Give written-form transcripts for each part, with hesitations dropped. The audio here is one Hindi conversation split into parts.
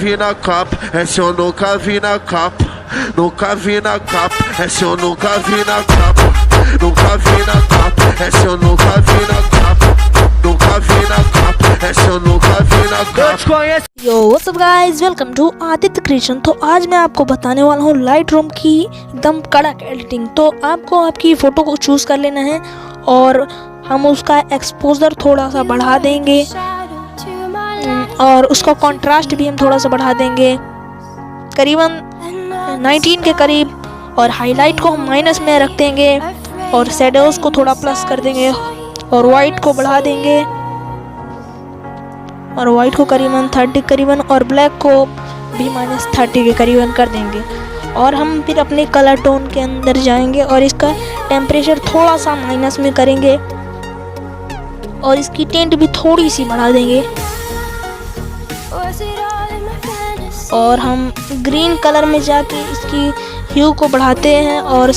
Vi na cop, esse eu nunca vi na cop. Nunca vi na cop, esse eu nunca vi na cop. Nunca vi na cop, esse eu nunca vi na cop. Nunca vi na cop, esse eu nunca vi na cop. Yo what's up guys, welcome to Aditya creation. तो आज मैं आपको बताने वाला हूँ लाइटरूम की एकदम कड़क एडिटिंग। तो आपको आपकी फ़ोटो को चूज़ कर लेना है और हम उसका एक्सपोजर थोड़ा सा बढ़ा देंगे और उसका कंट्रास्ट भी हम थोड़ा सा बढ़ा देंगे करीबन 19 के करीब, और हाईलाइट को हम माइनस में रख देंगे और शेडोज को थोड़ा प्लस कर देंगे और वाइट को बढ़ा देंगे और वाइट को करीबन 30 करीबन और ब्लैक को भी -30 के करीबन कर देंगे। और हम फिर अपने कलर टोन के अंदर जाएंगे और इसका टेम्परेचर थोड़ा सा माइनस में करेंगे और इसकी टेंट भी थोड़ी सी बढ़ा देंगे और हम ग्रीन कलर में जाके इसकी ह्यू को बढ़ाते हैं और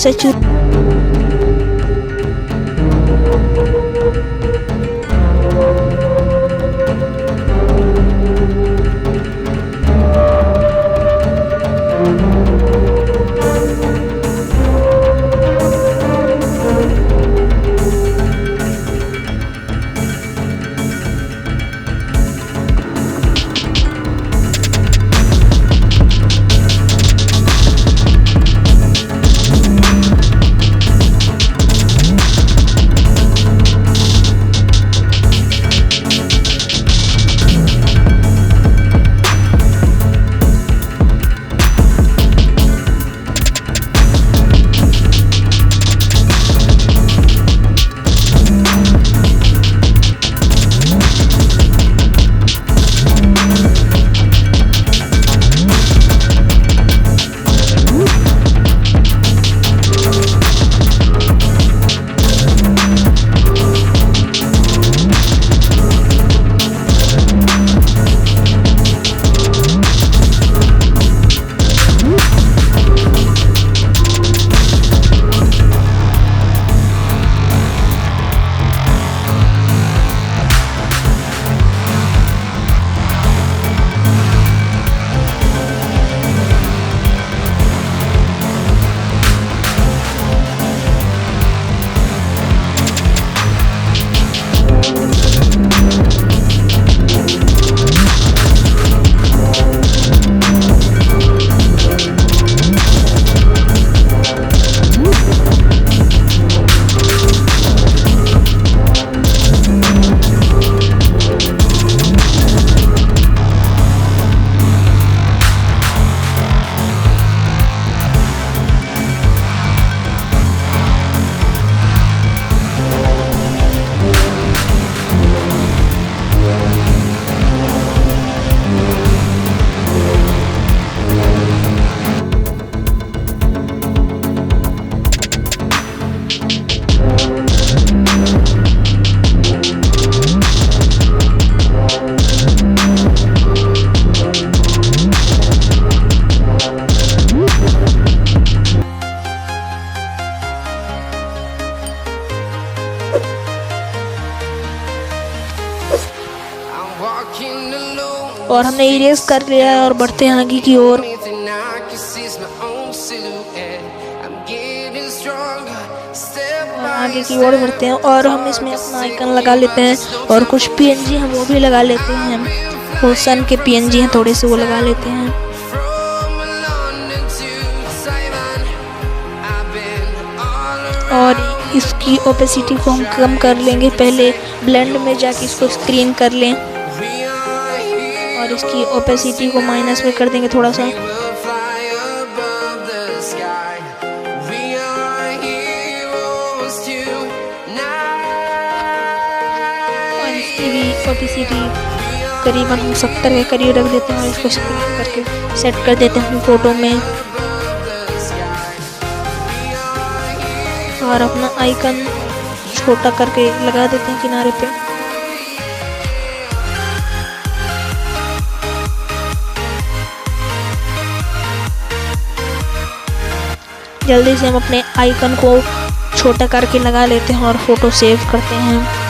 और हमने इरेज कर लिया है और बढ़ते हैं आगे की ओर। आगे की ओर बढ़ते हैं और हम इसमें अपना आइकन लगा लेते हैं और कुछ पीएनजी हैं वो भी लगा लेते हैं। हम वो सन के पीएनजी हैं थोड़े से, वो लगा लेते हैं। और इसकी ओपेसिटी को हम कम कर लेंगे, पहले ब्लेंड में जाके इसको स्क्रीन कर लें और इसकी ओपेसिटी को माइनस में कर देंगे थोड़ा सा। और इसकी भी ओपेसिटी करीबन हम 70 के करीब रख देते हैं और इसको स्क्रीन करके सेट कर देते हैं अपनी फ़ोटो में। और अपना आइकन छोटा करके लगा देते हैं किनारे पे। जल्दी से हम अपने आइकन को छोटा करके लगा लेते हैं और फ़ोटो सेव करते हैं।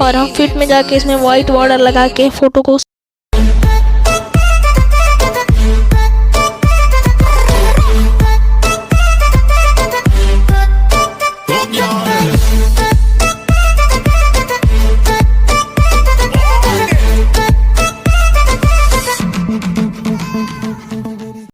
और हम फिट में जाके इसमें वाइट बॉर्डर लगा के फ़ोटो को